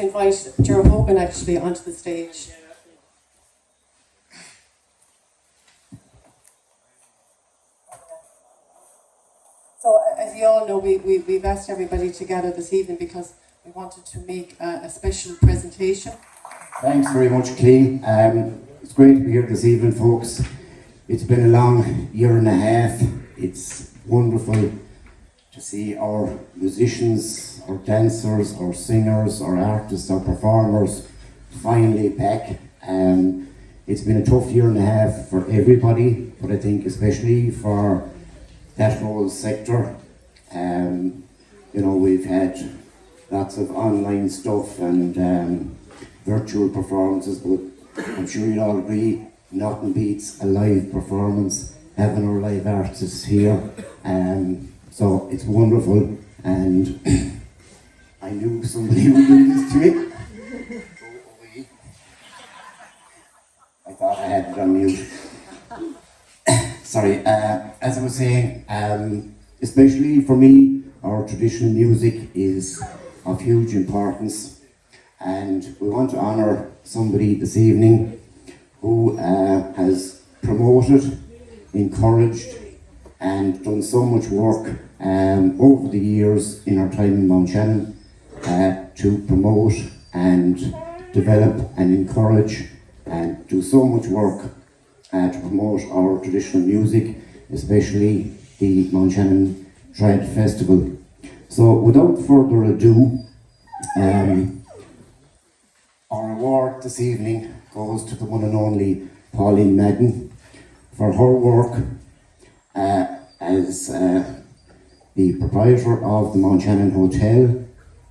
to invite Ger Hogan actually onto the stage. So as you all know, we've asked everybody to gather this evening because we wanted to make a special presentation. Thanks very much, Clea. It's great to be here this evening, folks. It's been a long year and a half. It's wonderful to see our musicians, our dancers, our singers, our artists, our performers finally back. It's been a tough year and a half for everybody, but I think especially for that whole sector. We've had lots of online stuff and virtual performances, but I'm sure you'll all agree, nothing beats a live performance, having our live artists here. So it's wonderful, and I knew somebody would do this to me. I thought I had it on mute. Sorry, as I was saying, especially for me, our traditional music is of huge importance, and we want to honour somebody this evening who has promoted, encouraged and done so much work over the years in our time in Mountshannon to promote and develop and encourage and do so much work to promote our traditional music, especially the Mountshannon Trad Festival. So without further ado, our award this evening goes to the one and only Pauline Madden for her work as the proprietor of the Mountshannon Hotel,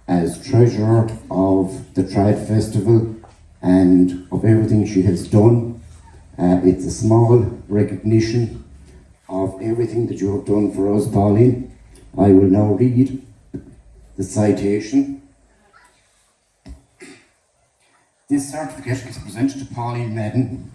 as treasurer of the Trad Festival, and of everything she has done. It's a small recognition of everything that you have done for us, Pauline. I will now read the citation. This certificate is presented to Pauline Madden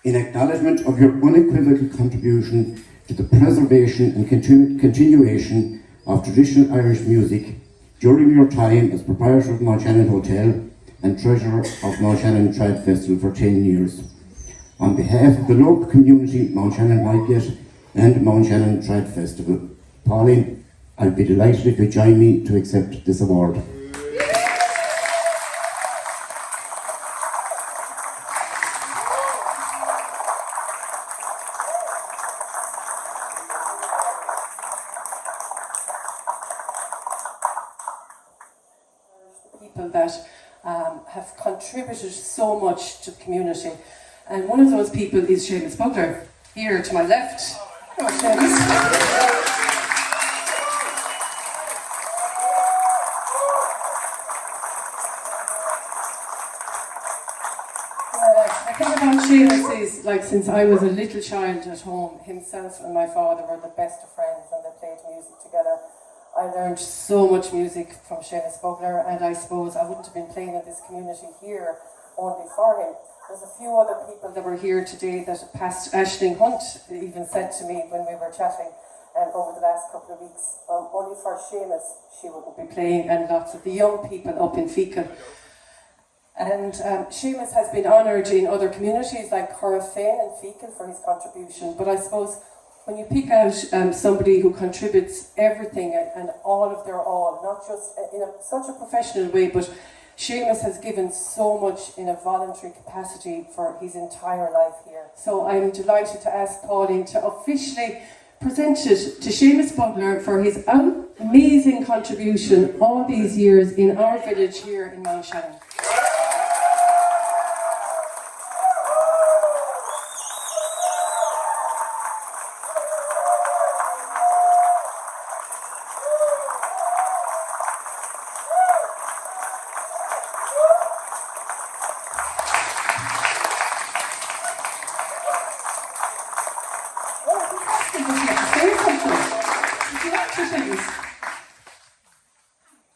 in acknowledgement of your unequivocal contribution to the preservation and continuation of traditional Irish music during your time as proprietor of Mountshannon Hotel and treasurer of Mountshannon Trad Festival for 10 years. On behalf of the local community, Mountshannon Highgate and Mountshannon Trad Festival, Pauline, I'd be delighted if you join me to accept this award. People that have contributed so much to the community, and one of those people is Seamus Butler, here to my left. Hello, Seamus. I think about Seamus is, like, since I was a little child at home, himself and my father were the best of friends when they played music together. I learned so much music from Seamus Butler, and I suppose I wouldn't have been playing in this community here only for him. There's a few other people that were here today that past Aisling Hunt even said to me when we were chatting over the last couple of weeks, only for Seamus she wouldn't be playing, and lots of the young people up in Fecal. And Seamus has been honoured in other communities like Corofin and Fecal for his contribution, but I suppose when you pick out somebody who contributes everything and all of their all, not just in such a professional way, but Seamus has given so much in a voluntary capacity for his entire life here. So I'm delighted to ask Pauline to officially present it to Seamus Butler for his amazing contribution all these years in our village here in Mountshannon.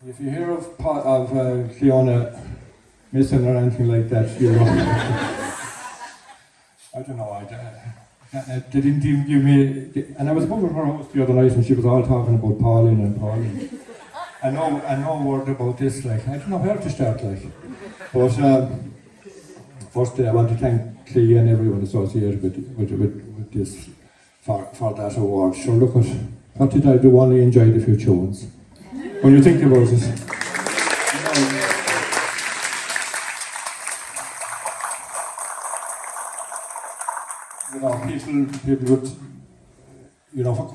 If you hear of Fiona missing or anything like that, you know. I don't know, they didn't even give me, and I was over at her house the other night and she was all talking about Pauline and Pauline. I know word about this, like, I don't know where to start, like. But firstly, I want to thank Leah and everyone associated with this for that award. Sure, look at what did I do? Only enjoyed a few tunes. When you think about it, people would,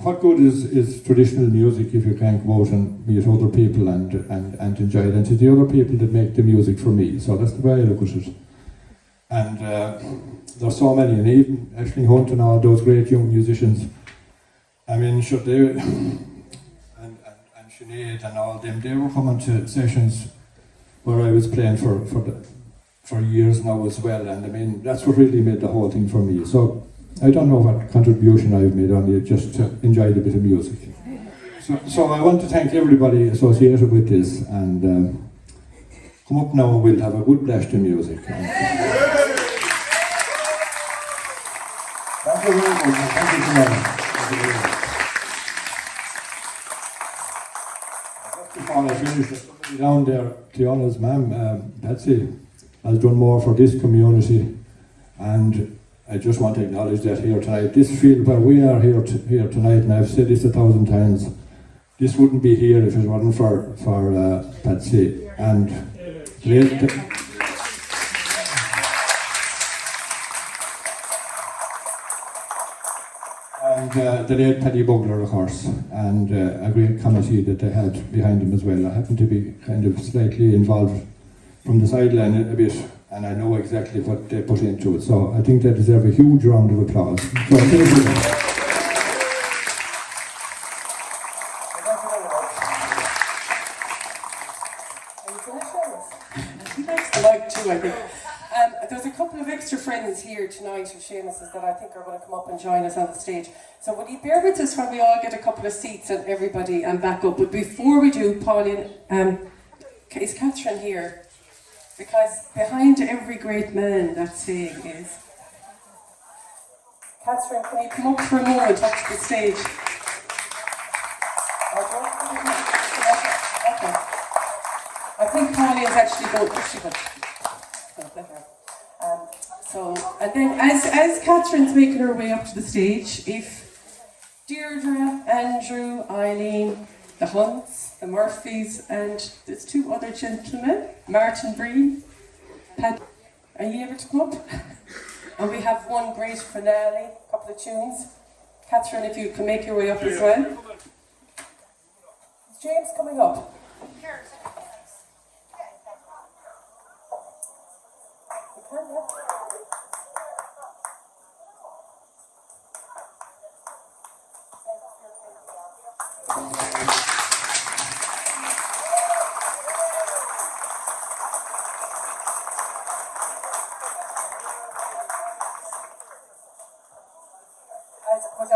what good is traditional music if you can't go out and meet other people and enjoy it? And it's the other people that make the music for me. So that's the way I look at it. And there's so many, and even Ashling Hunt and all those great young musicians. I mean, sure, they and Sinéad and all them, they were coming to sessions where I was playing for years now as well. And I mean, that's what really made the whole thing for me. So I don't know what contribution I've made on it, just to enjoy the bit of music. So I want to thank everybody associated with this, and come up now and we'll have a good blast of music. Thank you very much. Thank you so much. Just before I finish, somebody down there, Tiana's mum, Patsy, has done more for this community, and I just want to acknowledge that here tonight. This field where we are here tonight, and I've said this 1,000 times, this wouldn't be here if it wasn't for Patsy and the late Paddy Bugler, of course, and a great committee that they had behind them as well. I happen to be kind of slightly involved from the sideline a bit, and I know exactly what they put into it. So I think they deserve a huge round of applause. So thank you. I think. There's a couple of extra friends here tonight of Seamus's that I think are going to come up and join us on the stage. So will you bear with us while we all get a couple of seats and everybody back up? But before we do, Pauline, is Catherine here? Because behind every great man, that saying is. Catherine, can you come up for a moment up to the stage? Okay. I think Pauline's actually going. And then as Catherine's making her way up to the stage, if Deirdre, Andrew, Eileen, the Hunts, the Murphys, and there's two other gentlemen, Martin Brien, Pat, are you able to come up? And we have one great finale, a couple of tunes. Catherine, if you can make your way up as well. Is James coming up?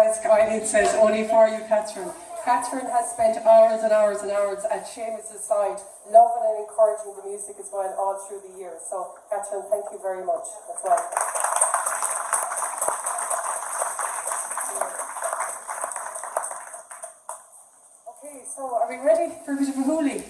As Eileen says, only for you, Catherine. Catherine has spent hours and hours and hours at Seamus's side, loving and encouraging the music as well all through the years. So, Catherine, thank you very much as well. Okay, so are we ready for a bit of a hoolie?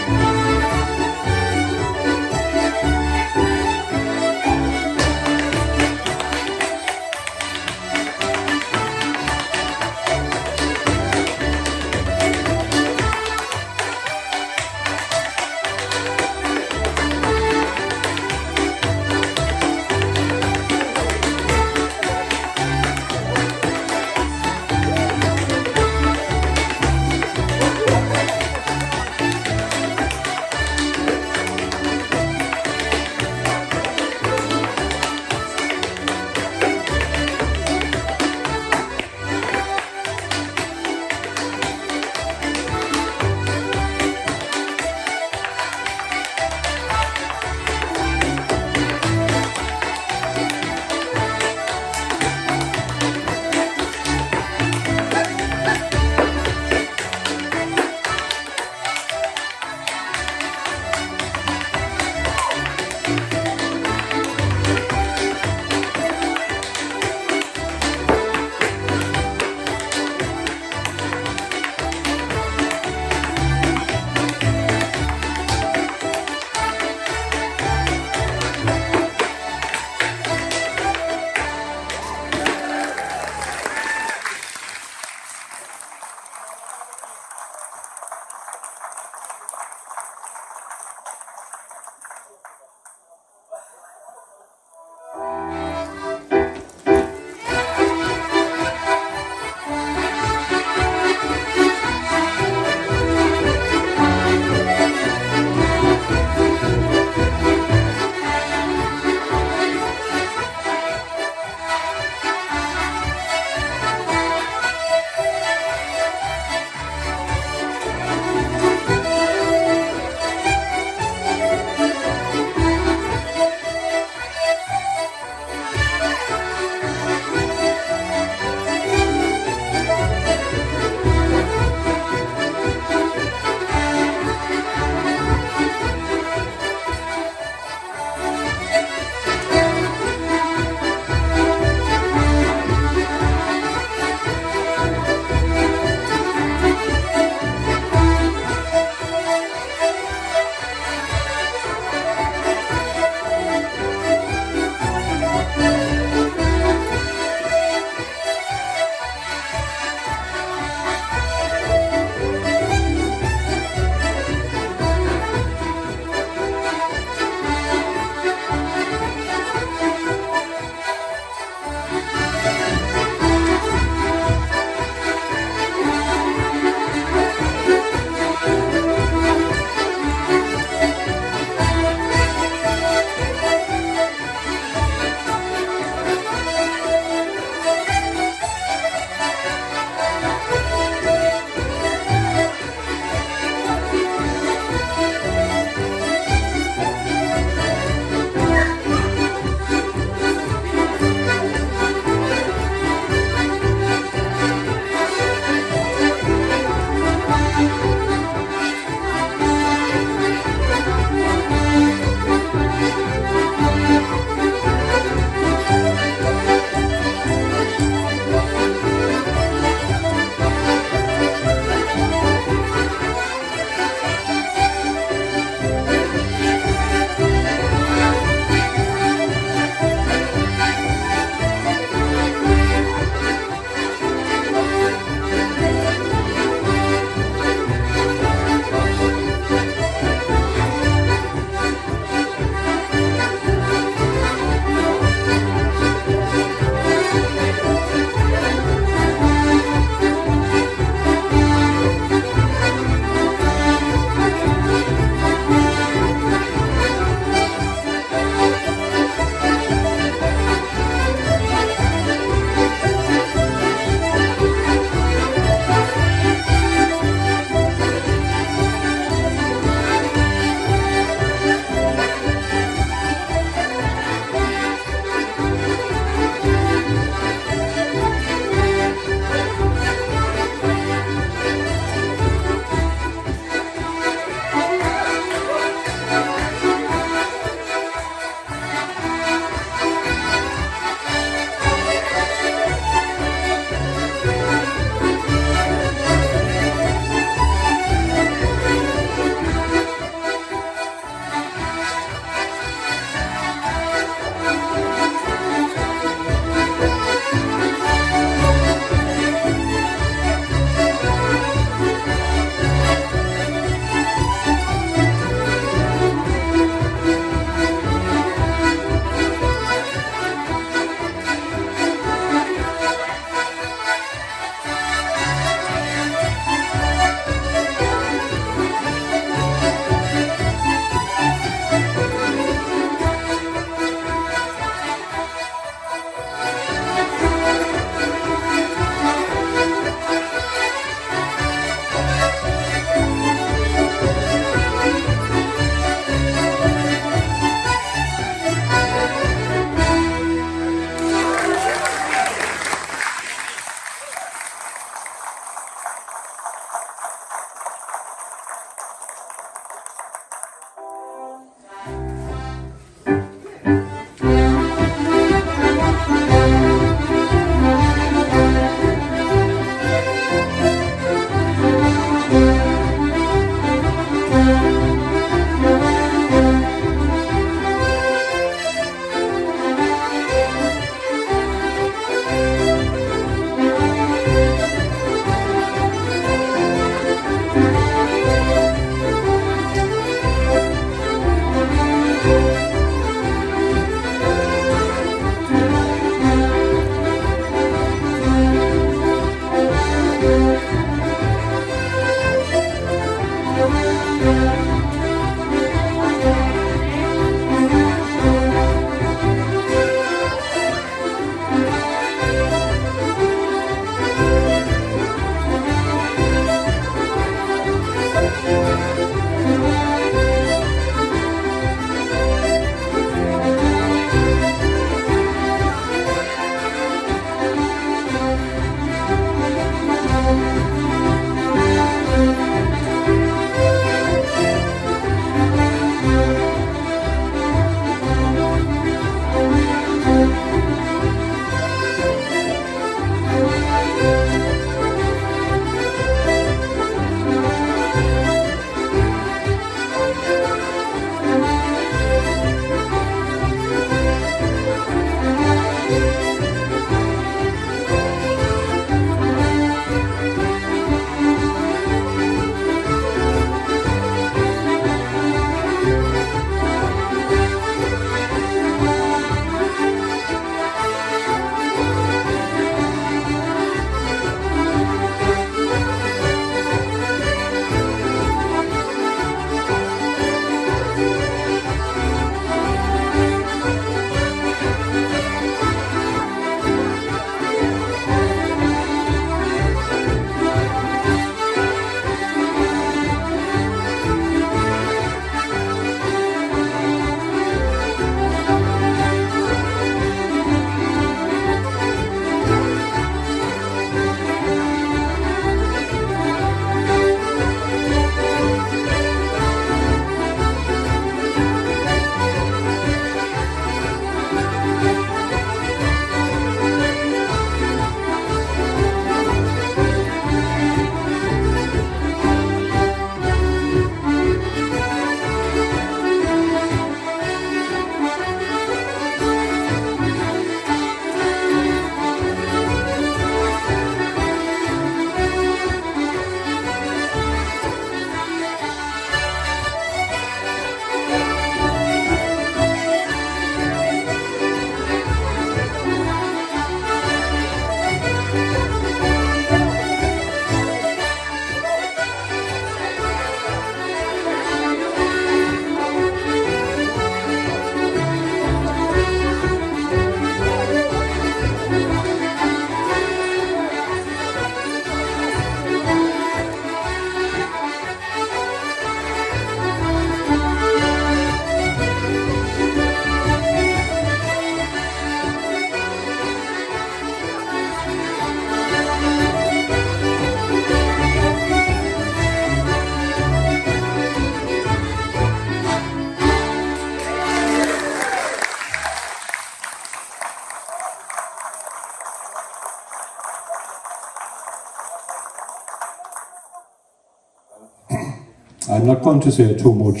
I'm not going to say too much.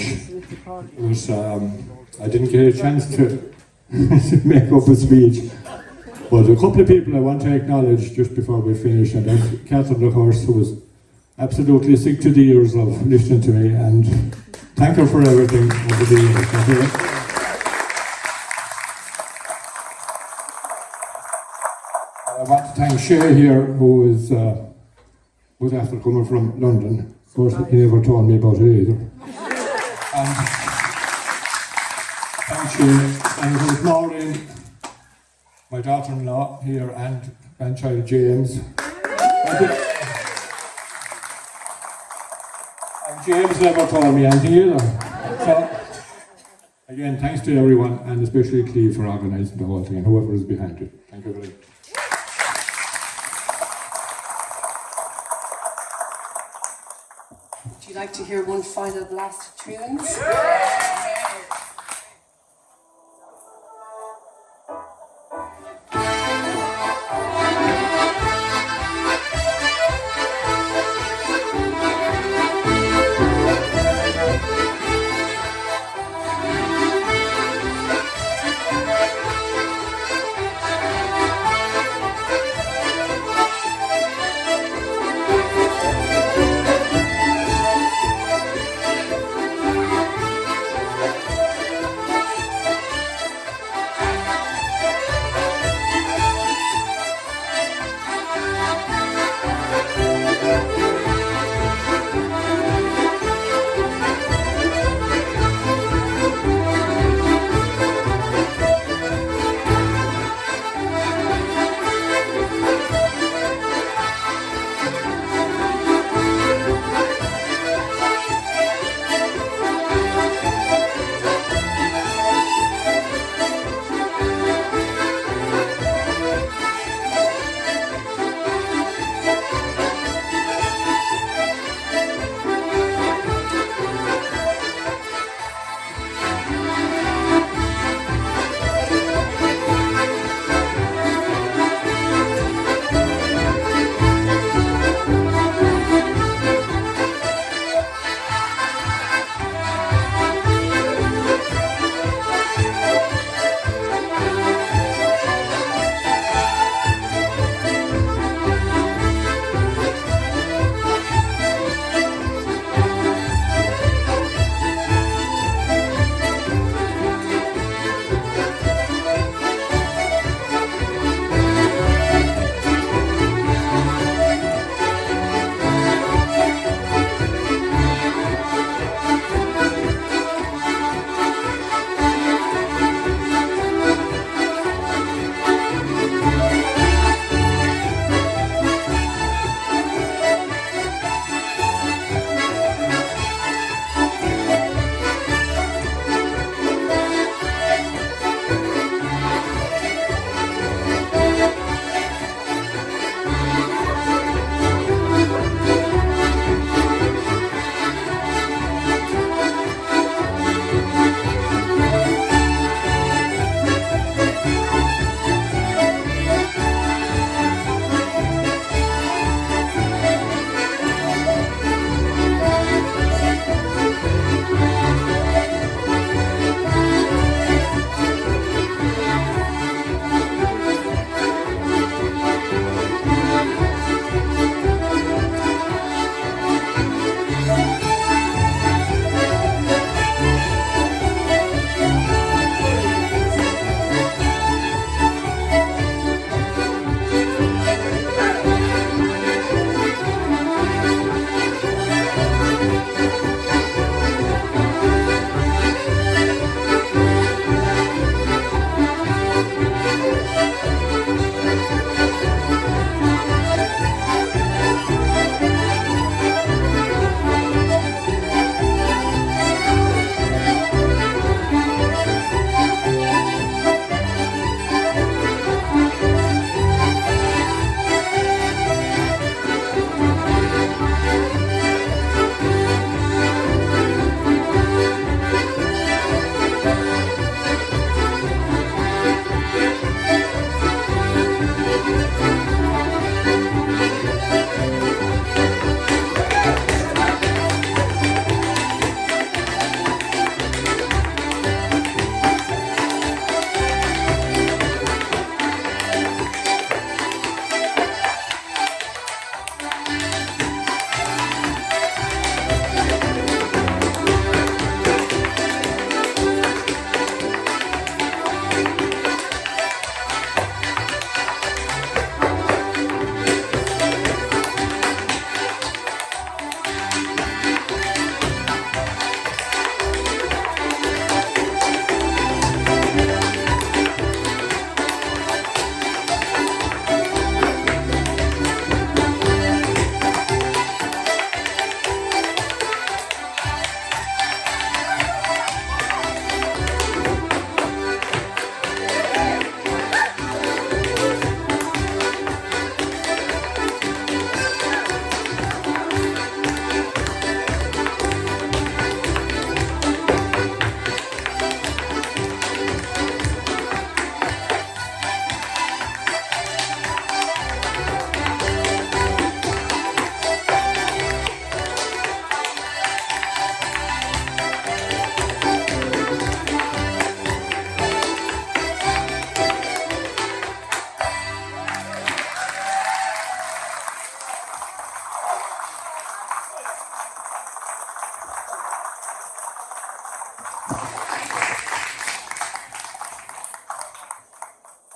It was, I didn't get a chance to make up a speech. But a couple of people I want to acknowledge just before we finish, and that's Catherine, of course, who was absolutely sick to the ears of listening to me, and thank her for everything over the years. Okay? I want to thank Shay here, who was after coming from London. Of course, he never told me about it either. And thank Shay, and it was Maureen, my daughter-in-law here, and grandchild James. And James never told me anything either. So, again, thanks to everyone, and especially Clare for organising the whole thing, and whoever is behind it. Thank you very much. Would you like to hear one final blast of tunes?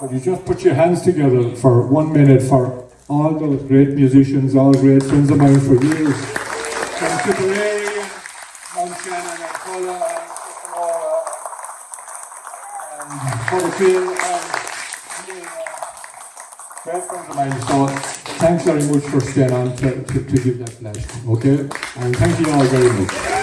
Would you just put your hands together for 1 minute for all those great musicians, all great friends of mine for years. From Brien, Mountshannon and Cara and Mulqueen and Leah. Great friends of mine. So thanks very much for staying on to give that flash. Okay? And thank you all very much.